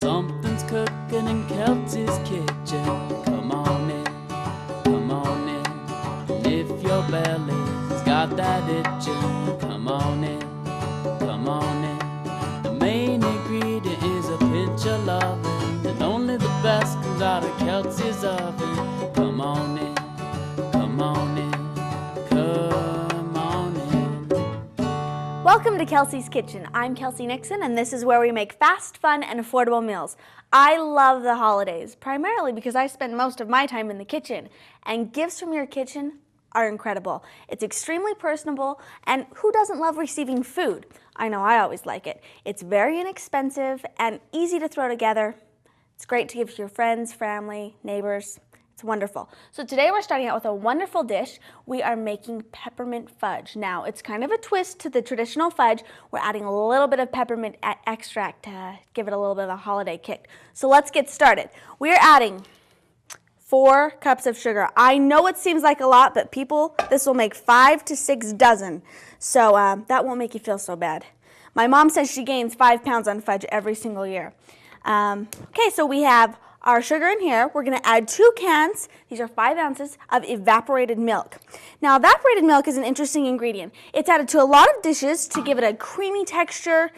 Something's cooking in Kelsey's kitchen. Come on in, come on in. And if your belly's got that itching, come on in, come on in. The main ingredient is a pinch of loving, and only the best comes out of Kelsey's oven. Come on in, come on in, come on in. Welcome to Kelsey's Kitchen. I'm Kelsey Nixon, and this is where we make fast, fun, and affordable meals. I love the holidays, primarily because I spend most of my time in the kitchen, and gifts from your kitchen are incredible. It's extremely personable, and who doesn't love receiving food? I know I always like it. It's very inexpensive and easy to throw together. It's great to give to your friends, family, neighbors. It's wonderful. So today we're starting out with a wonderful dish. We are making peppermint fudge. Now, it's kind of a twist to the traditional fudge. We're adding a little bit of peppermint extract to give it a little bit of a holiday kick. So let's get started. We're adding 4 cups of sugar. I know it seems like a lot, but people, this will make 5 to 6 dozen. So that won't make you feel so bad. My mom says she gains 5 pounds on fudge every single year. Okay, so we have our sugar in here. We're going to add 2 cans, these are 5 ounces, of evaporated milk. Now, evaporated milk is an interesting ingredient. It's added to a lot of dishes to give it a creamy texture.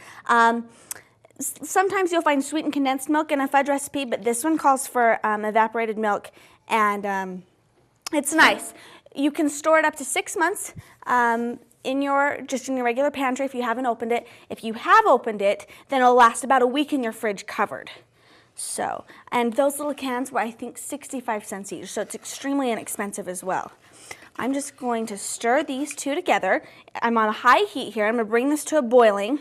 Sometimes you'll find sweetened condensed milk in a fudge recipe, but this one calls for evaporated milk, and it's nice. You can store it up to 6 months in your regular pantry if you haven't opened it. If you have opened it, then it'll last about a week in your fridge covered. So, and those little cans were, I think, 65 cents each, so it's extremely inexpensive as well. I'm just going to stir these 2 together. I'm on a high heat here. I'm going to bring this to a boiling.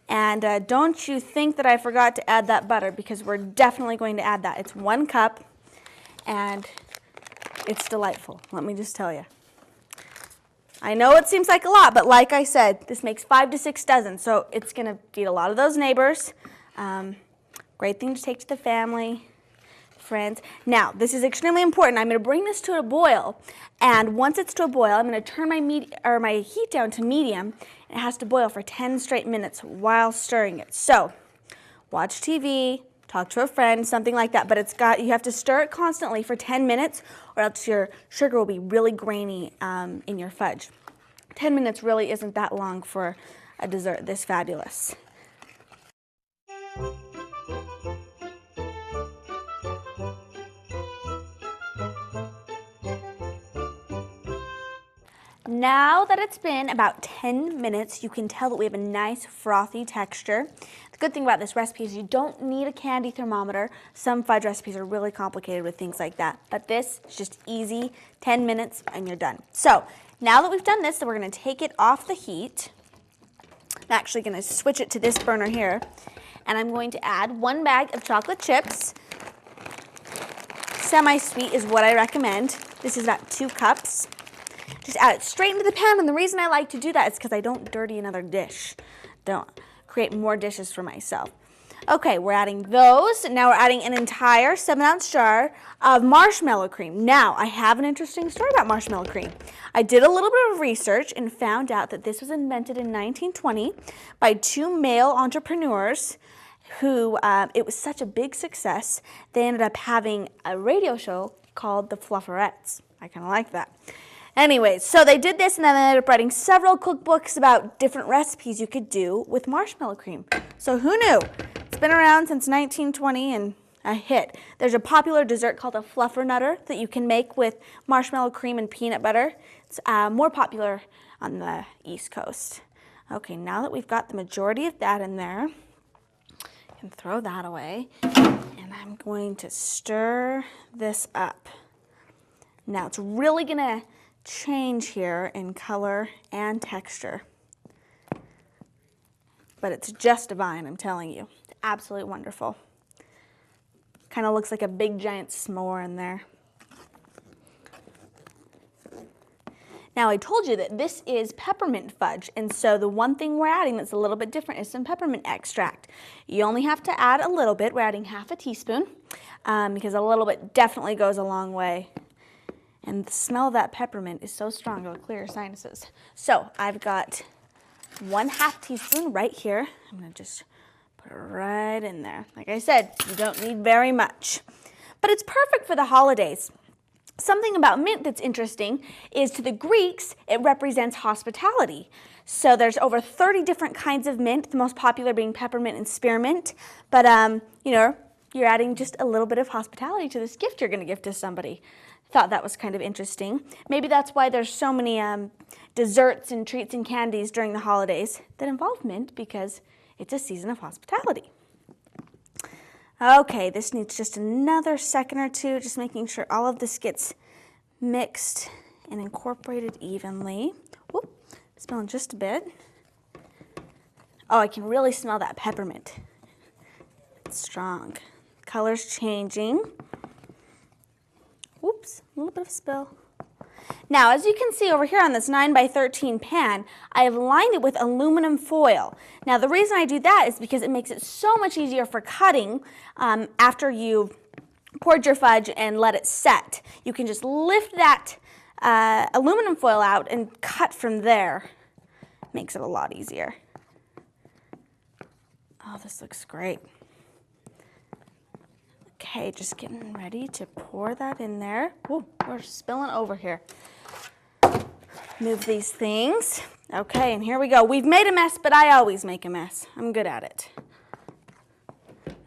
And don't you think that I forgot to add that butter, because we're definitely going to add that. It's 1 cup, and it's delightful, let me just tell you. I know it seems like a lot, but like I said, this makes 5 to 6 dozen, so it's going to feed a lot of those neighbors. Great thing to take to the family, friends. Now, this is extremely important. I'm going to bring this to a boil, and once it's to a boil, I'm going to turn my heat down to medium. It has to boil for 10 straight minutes while stirring it. So, watch TV, talk to a friend, something like that. But you have to stir it constantly for 10 minutes, or else your sugar will be really grainy in your fudge. 10 minutes really isn't that long for a dessert this fabulous. Now that it's been about 10 minutes, you can tell that we have a nice frothy texture. The good thing about this recipe is you don't need a candy thermometer. Some fudge recipes are really complicated with things like that, but this is just easy, 10 minutes and you're done. So now that we've done this, we're going to take it off the heat. I'm actually going to switch it to this burner here, and I'm going to add 1 bag of chocolate chips. Semi-sweet is what I recommend. This is about 2 cups. Just add it straight into the pan, and the reason I like to do that is because I don't dirty another dish. Don't create more dishes for myself. Okay, we're adding those. Now we're adding an entire 7-ounce jar of marshmallow cream. Now, I have an interesting story about marshmallow cream. I did a little bit of research and found out that this was invented in 1920 by 2 male entrepreneurs who, it was such a big success, they ended up having a radio show called The Flufferettes. I kind of like that. Anyways, so they did this, and then they ended up writing several cookbooks about different recipes you could do with marshmallow cream. So who knew? It's been around since 1920 and a hit. There's a popular dessert called a fluffernutter that you can make with marshmallow cream and peanut butter. It's more popular on the East Coast. Okay, now that we've got the majority of that in there, I can throw that away, and I'm going to stir this up. Now it's really going to change here in color and texture, but it's just divine, I'm telling you. It's absolutely wonderful. Kind of looks like a big giant s'more in there. Now, I told you that this is peppermint fudge, and so the one thing we're adding that's a little bit different is some peppermint extract. You only have to add a little bit. We're adding ½ a teaspoon because a little bit definitely goes a long way. And the smell of that peppermint is so strong it'll clear your sinuses. So I've got 1/2 teaspoon right here. I'm going to just Put it right in there. Like I said, you don't need very much. But it's perfect for the holidays. Something about mint that's interesting is to the Greeks, it represents hospitality. So there's over 30 different kinds of mint, the most popular being peppermint and spearmint. But, you know, you're adding just a little bit of hospitality to this gift you're going to give to somebody. Thought that was kind of interesting. Maybe that's why there's so many desserts and treats and candies during the holidays that involve mint, because it's a season of hospitality. Okay, this needs just another second or two, just making sure all of this gets mixed and incorporated evenly. Whoop, smelling just a bit. Oh, I can really smell that peppermint. It's strong. Color's changing. Whoops, a little bit of a spill. Now, as you can see over here on this 9x13 pan, I have lined it with aluminum foil. Now, the reason I do that is because it makes it so much easier for cutting after you've poured your fudge and let it set. You can just lift that aluminum foil out and cut from there. Makes it a lot easier. Oh, this looks great. Okay, just getting ready to pour that in there. Ooh, we're spilling over here. Move these things. Okay, and here we go. We've made a mess, but I always make a mess. I'm good at it.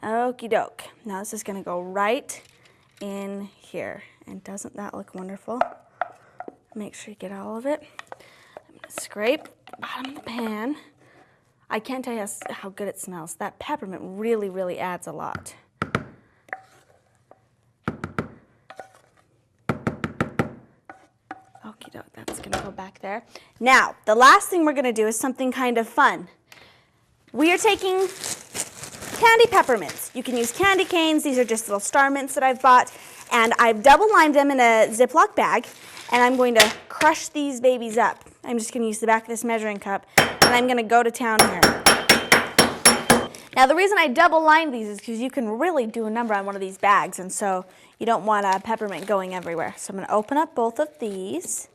Okie doke. Now this is gonna go right in here. And doesn't that look wonderful? Make sure you get all of it. I'm gonna scrape the bottom of the pan. I can't tell you how good it smells. That peppermint really, really adds a lot. Okie doke, that's gonna go back there. Now, the last thing we're gonna do is something kind of fun. We are taking candy peppermints. You can use candy canes. These are just little star mints that I've bought. And I've double lined them in a Ziploc bag. And I'm going to crush these babies up. I'm just gonna use the back of this measuring cup. And I'm gonna go to town here. Now, the reason I double lined these is because you can really do a number on one of these bags. And so you don't want a peppermint going everywhere. So I'm gonna open up both of these.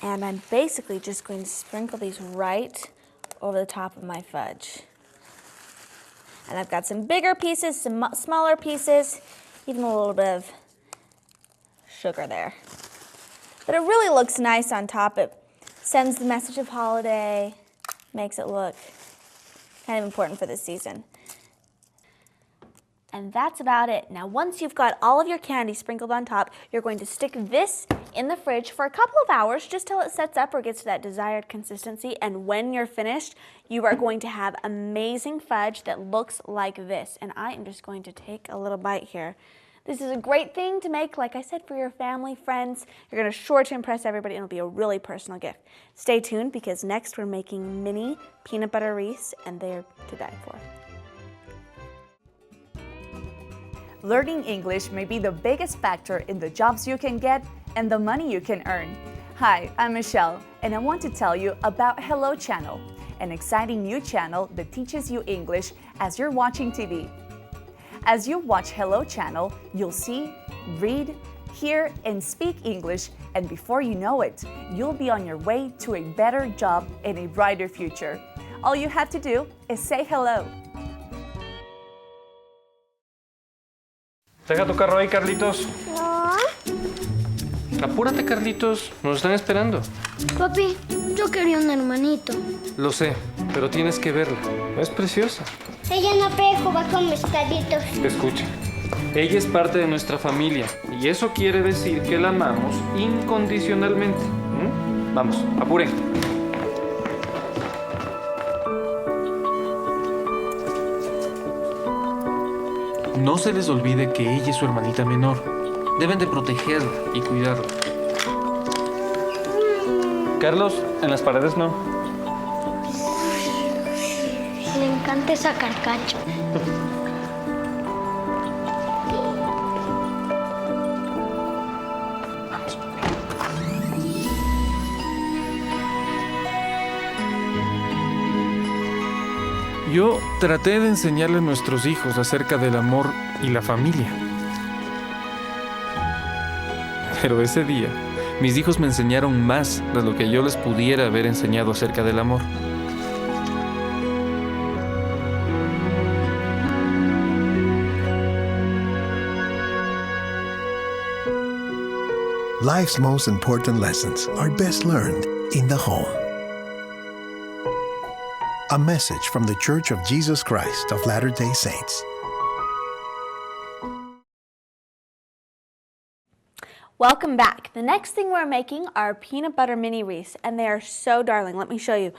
And I'm basically just going to sprinkle these right over the top of my fudge. And I've got some bigger pieces, some smaller pieces, even a little bit of sugar there. But it really looks nice on top. It sends the message of holiday, makes it look kind of important for this season. And that's about it. Now, once you've got all of your candy sprinkled on top, you're going to stick this in the fridge for a couple of hours, just till it sets up or gets to that desired consistency. And when you're finished, you are going to have amazing fudge that looks like this. And I am just going to take a little bite here. This is a great thing to make, like I said, for your family, friends. You're going to sure to impress everybody, and it'll be a really personal gift. Stay tuned, because next we're making mini peanut butter Reese, and they're to die for. Learning English may be the biggest factor in the jobs you can get and the money you can earn. Hi, I'm Michelle, and I want to tell you about Hello Channel, an exciting new channel that teaches you English as you're watching TV. As you watch Hello Channel, you'll see, read, hear, and speak English, and before you know it, you'll be on your way to a better job and a brighter future. All you have to do is say hello. Deja tu carro ahí, Carlitos. No. Apúrate, Carlitos. Nos están esperando. Papi, yo quería un hermanito. Lo sé, pero tienes que verla. Es preciosa. Ella no puede jugar con mis carritos. Escucha, ella es parte de nuestra familia y eso quiere decir que la amamos incondicionalmente. Vamos, apuren. No se les olvide que ella es su hermanita menor. Deben de protegerla y cuidarla. Carlos, en las paredes no. Le encanta sacar cacho. Yo traté de enseñarle a nuestros hijos acerca del amor y la familia. Pero ese día Mis hijos me enseñaron más de lo que yo les pudiera haber enseñado acerca del amor. Life's most important lessons are best learned in the home. A message from the Church of Jesus Christ of Latter-day Saints. Welcome back. The next thing we're making are peanut butter mini Reese, and they are so darling. Let me show you.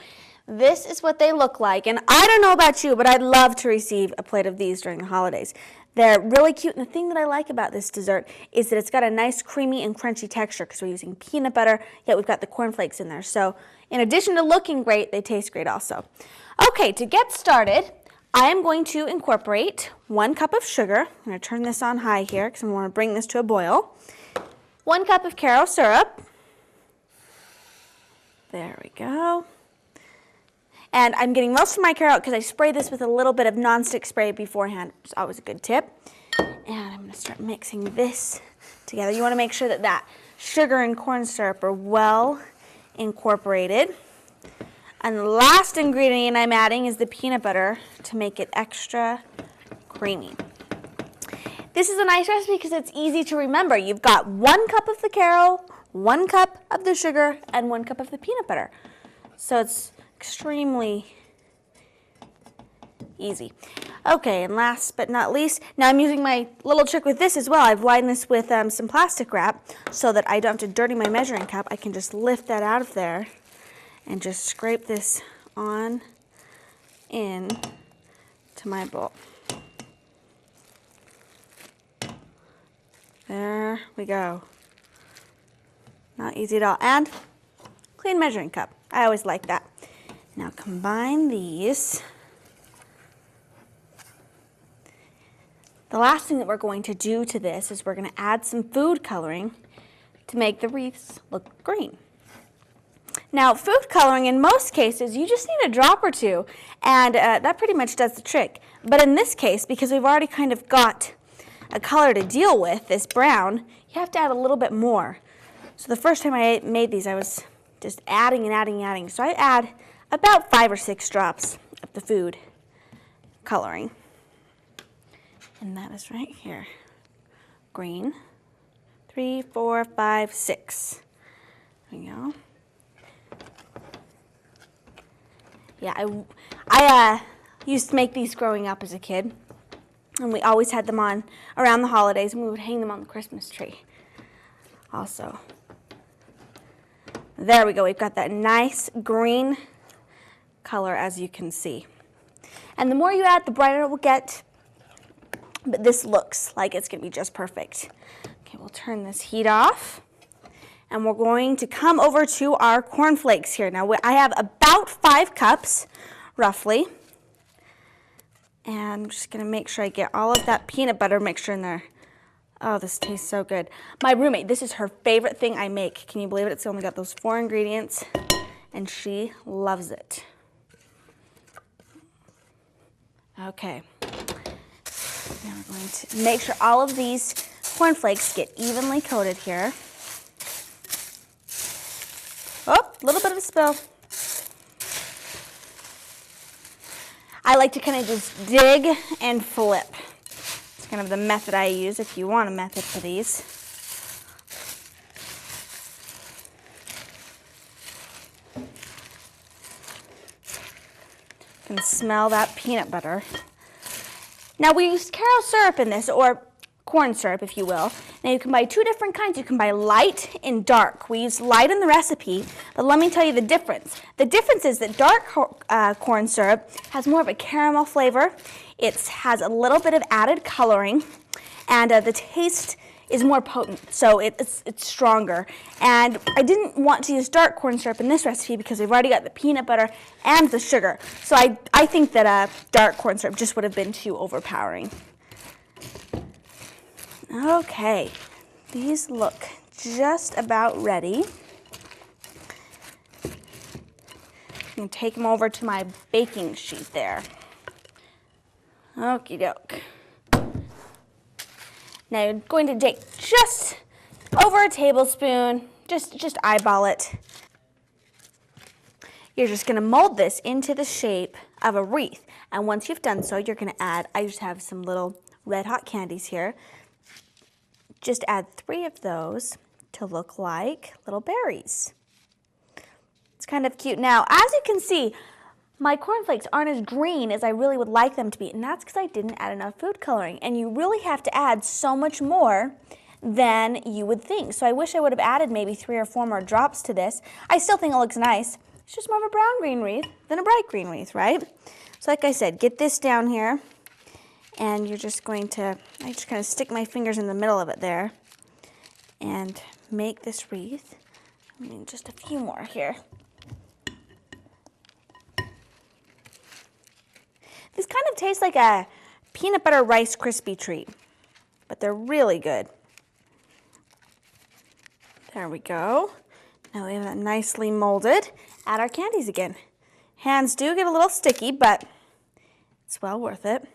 This is what they look like, and I don't know about you, but I'd love to receive a plate of these during the holidays. They're really cute, and the thing that I like about this dessert is that it's got a nice creamy and crunchy texture because we're using peanut butter, yet we've got the cornflakes in there. So in addition to looking great, they taste great also. Okay, to get started, I am going to incorporate 1 cup of sugar. I'm going to turn this on high here because I want to bring this to a boil. 1 cup of Caro syrup. There we go. And I'm getting most of my Caro because I spray this with a little bit of nonstick spray beforehand, which is always a good tip. And I'm going to start mixing this together. You want to make sure that that sugar and corn syrup are well incorporated. And the last ingredient I'm adding is the peanut butter to make it extra creamy. This is a nice recipe because it's easy to remember. You've got 1 cup of the Caro, 1 cup of the sugar, and 1 cup of the peanut butter. So it's extremely easy. Okay, and last but not least, now I'm using my little trick with this as well. I've lined this with some plastic wrap so that I don't have to dirty my measuring cup. I can just lift that out of there and just scrape this on in to my bowl. There we go. Not easy at all. And clean measuring cup. I always like that. Now combine these. The last thing that we're going to do to this is we're going to add some food coloring to make the wreaths look green. Now, food coloring, in most cases, you just need a drop or two, and that pretty much does the trick. But in this case, because we've already kind of got a color to deal with, this brown, you have to add a little bit more. So the first time I made these, I was just adding and adding and adding. So I add about 5 or 6 drops of the food coloring. And that is right here. Green. 3, 4, 5, 6. There we go. Yeah, I used to make these growing up as a kid. And we always had them on around the holidays, and we would hang them on the Christmas tree also. There we go. We've got that nice green color, as you can see. And the more you add, the brighter it will get. But this looks like it's going to be just perfect. Okay, we'll turn this heat off. And we're going to come over to our cornflakes here. Now, I have about 5 cups, roughly. And I'm just going to make sure I get all of that peanut butter mixture in there. Oh, this tastes so good. My roommate, this is her favorite thing I make. Can you believe it? It's only got those 4 ingredients, and she loves it. Okay. Now we're going to make sure all of these cornflakes get evenly coated here. Oh, a little bit of a spill. I like to kind of just dig and flip. It's kind of the method I use if you want a method for these. You can smell that peanut butter. Now we use Caro syrup in this, or corn syrup if you will. Now you can buy 2 different kinds. You can buy light and dark. We use light in the recipe, but let me tell you the difference. The difference is that dark corn syrup has more of a caramel flavor. It has a little bit of added coloring, and the taste is more potent, so it's stronger. And I didn't want to use dark corn syrup in this recipe because we've already got the peanut butter and the sugar. So I think that dark corn syrup just would have been too overpowering. Okay, these look just about ready. I'm going to take them over to my baking sheet there. Okie doke. Now you're going to take just over a tablespoon, just eyeball it. You're just gonna mold this into the shape of a wreath. And once you've done so, you're gonna add, I just have some little red hot candies here. Just add 3 of those to look like little berries. It's kind of cute. Now, as you can see, my cornflakes aren't as green as I really would like them to be, and that's because I didn't add enough food coloring. And you really have to add so much more than you would think. So I wish I would have added maybe 3 or 4 more drops to this. I still think it looks nice. It's just more of a brown-green wreath than a bright green wreath, right? So like I said, get this down here, and you're just going to, I just kind of stick my fingers in the middle of it there and make this wreath. I mean, just a few more here. These kind of taste like a peanut butter Rice Krispie treat, but they're really good. There we go. Now we have that nicely molded. Add our candies again. Hands do get a little sticky, but it's well worth it.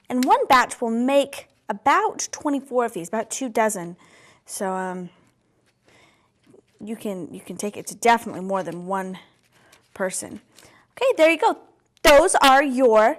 And one batch will make about 24 of these, about 2 dozen. So you can take it to definitely more than one person. Okay, there you go. Those are your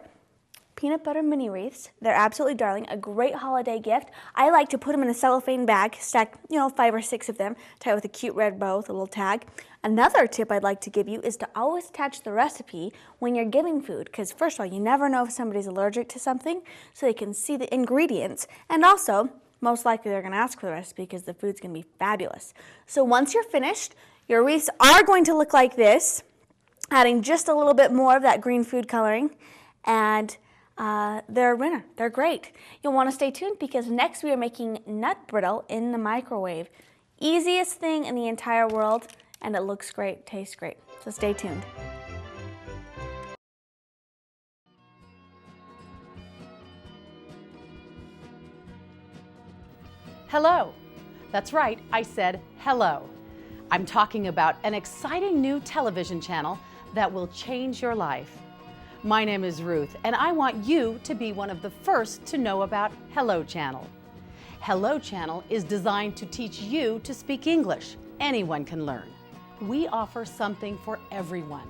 peanut butter mini wreaths. They're absolutely darling, a great holiday gift. I like to put them in a cellophane bag, stack, 5 or 6 of them, tie it with a cute red bow with a little tag. Another tip I'd like to give you is to always attach the recipe when you're giving food, because first of all, you never know if somebody's allergic to something, so they can see the ingredients, and also, most likely they're gonna ask for the recipe because the food's gonna be fabulous. So once you're finished, your wreaths are going to look like this, adding just a little bit more of that green food coloring, and they're a winner. They're great. You'll want to stay tuned because next we are making nut brittle in the microwave. Easiest thing in the entire world, and it looks great, tastes great. So stay tuned. Hello. That's right, I said hello. I'm talking about an exciting new television channel that will change your life. My name is Ruth, and I want you to be one of the first to know about Hello Channel. Hello Channel is designed to teach you to speak English. Anyone can learn. We offer something for everyone.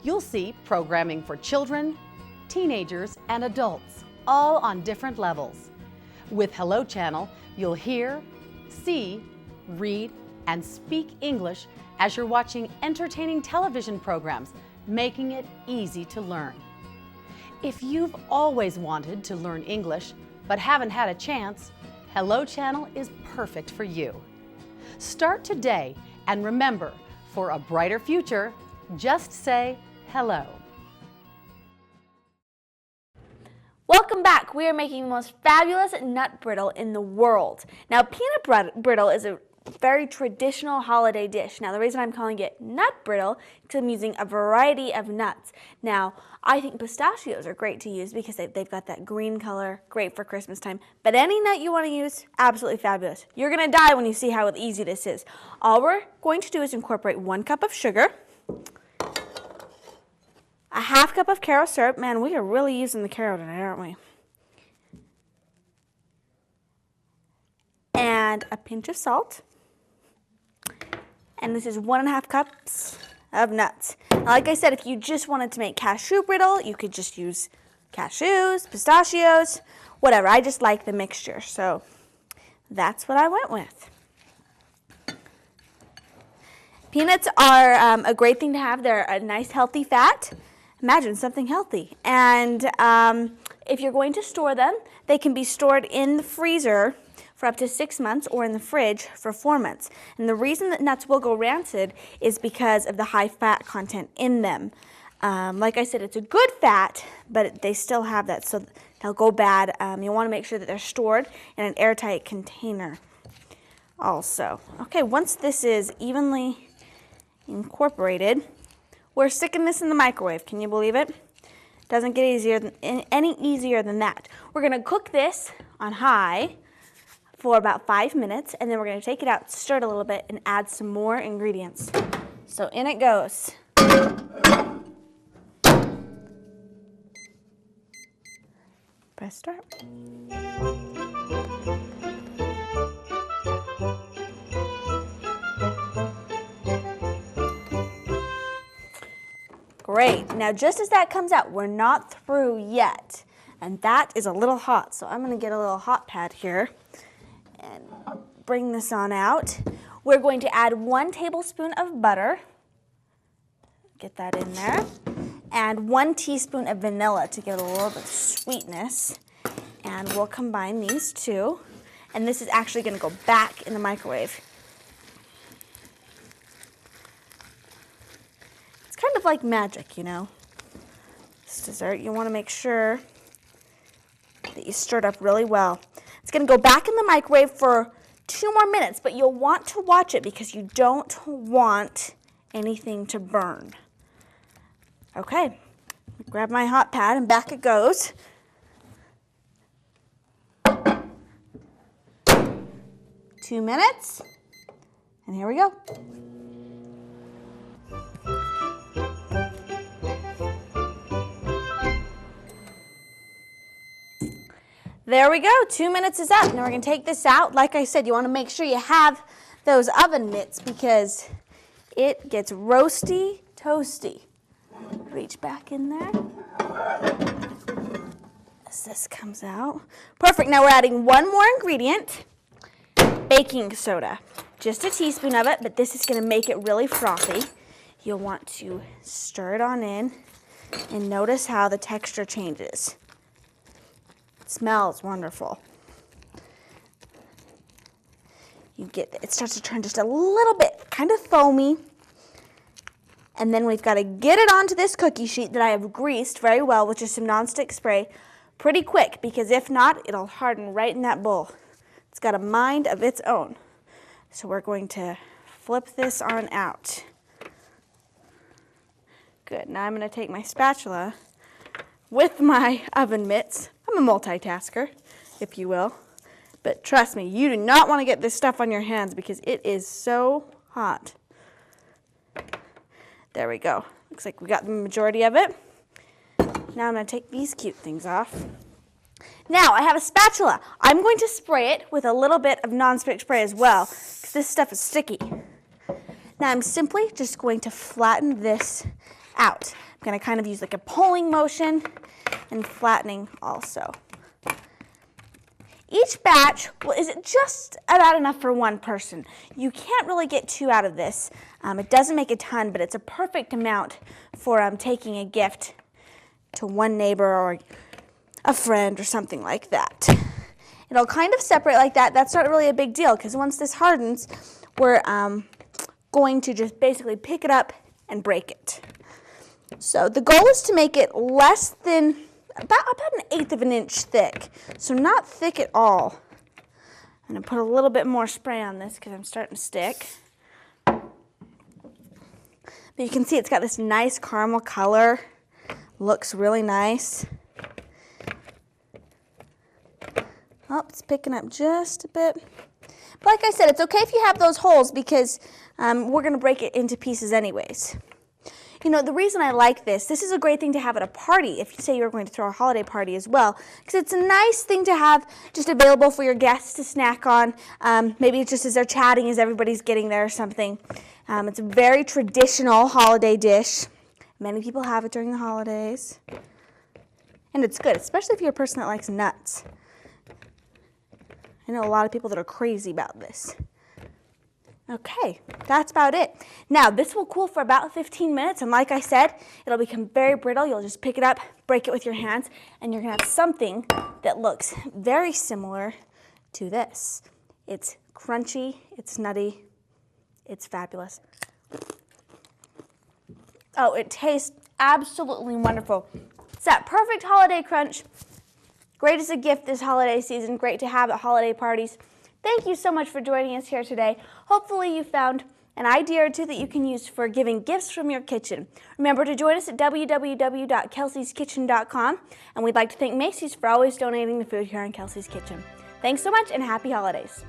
You'll see programming for children, teenagers, and adults, all on different levels. With Hello Channel, you'll hear, see, read, and speak English as you're watching entertaining television programs, making it easy to learn. If you've always wanted to learn English but haven't had a chance, Hello Channel is perfect for you. Start today, and remember, for a brighter future, just say hello. Welcome back. We are making the most fabulous nut brittle in the world. Now, peanut brittle is a very traditional holiday dish. Now, the reason I'm calling it nut brittle is because I'm using a variety of nuts. Now, I think pistachios are great to use because they've got that green color, great for Christmas time. But any nut you want to use, absolutely fabulous. You're going to die when you see how easy this is. All we're going to do is incorporate 1 cup of sugar, a half cup of Karo syrup. Man, we are really using the Karo tonight, aren't we? And a pinch of salt. And this is 1.5 cups of nuts. Now, like I said, if you just wanted to make cashew brittle, you could just use cashews, pistachios, whatever. I just like the mixture, so that's what I went with. Peanuts are a great thing to have. They're a nice healthy fat. Imagine something healthy. And if you're going to store them, they can be stored in the freezer for up to 6 months or in the fridge for 4 months. And the reason that nuts will go rancid is because of the high fat content in them. Like I said, it's a good fat, but they still have that, so they'll go bad. You want to make sure that they're stored in an airtight container also. Okay, once this is evenly incorporated, we're sticking this in the microwave. Can you believe it? Doesn't get any easier than that. We're going to cook this on high for about 5 minutes, and then we're going to take it out, stir it a little bit, and add some more ingredients. So in it goes. Press start. Great. Now, just as that comes out, we're not through yet. And that is a little hot. So I'm going to get a little hot pad here and bring this on out. We're going to add 1 tablespoon of butter. Get that in there. And 1 teaspoon of vanilla to get a little bit of sweetness. And we'll combine these two. And this is actually going to go back in the microwave. It's kind of like magic, you know. This dessert, you want to make sure that you stir it up really well. It's going to go back in the microwave for 2 more minutes, but you'll want to watch it because you don't want anything to burn. Okay, grab my hot pad and back it goes. Two minutes, and here we go. There we go, 2 minutes is up. Now we're gonna take this out. Like I said, you wanna make sure you have those oven mitts because it gets roasty, toasty. Reach back in there. As this comes out. Perfect, now we're adding 1 more ingredient, baking soda. Just a teaspoon of it, but this is gonna make it really frothy. You'll want to stir it on in and notice how the texture changes. It smells wonderful. It starts to turn just a little bit, kind of foamy. And then we've got to get it onto this cookie sheet that I have greased very well with just some nonstick spray pretty quick, because if not, it'll harden right in that bowl. It's got a mind of its own. So we're going to flip this on out. Good, now I'm going to take my spatula with my oven mitts. I'm a multitasker, if you will. But trust me, you do not want to get this stuff on your hands because it is so hot. There we go. Looks like we got the majority of it. Now I'm going to take these cute things off. Now I have a spatula. I'm going to spray it with a little bit of nonstick spray as well because this stuff is sticky. Now I'm simply just going to flatten this out. I'm going to kind of use like a pulling motion and flattening also. Each batch, well, is just about enough for 1 person. You can't really get 2 out of this. It doesn't make a ton, but it's a perfect amount for taking a gift to 1 neighbor or a friend or something like that. It'll kind of separate like that. That's not really a big deal because once this hardens, we're going to just basically pick it up and break it. So the goal is to make it less than about 1/8 of an inch thick, so not thick at all. I'm going to put a little bit more spray on this because I'm starting to stick. But you can see it's got this nice caramel color. Looks really nice. Oh, it's picking up just a bit. But like I said, it's okay if you have those holes because we're going to break it into pieces anyways. You know, the reason I like this is a great thing to have at a party if you say you're going to throw a holiday party as well, because it's a nice thing to have just available for your guests to snack on. Maybe it's just as they're chatting as everybody's getting there or something. It's a very traditional holiday dish. Many people have it during the holidays. And it's good, especially if you're a person that likes nuts. I know a lot of people that are crazy about this. Okay, that's about it. Now, this will cool for about 15 minutes, and like I said, it'll become very brittle. You'll just pick it up, break it with your hands, and you're gonna have something that looks very similar to this. It's crunchy, it's nutty, it's fabulous. Oh, it tastes absolutely wonderful. It's that perfect holiday crunch. Great as a gift this holiday season, great to have at holiday parties. Thank you so much for joining us here today. Hopefully you found an idea or two that you can use for giving gifts from your kitchen. Remember to join us at www.kelseykitchen.com, and we'd like to thank Macy's for always donating the food here in Kelsey's Kitchen. Thanks so much and happy holidays.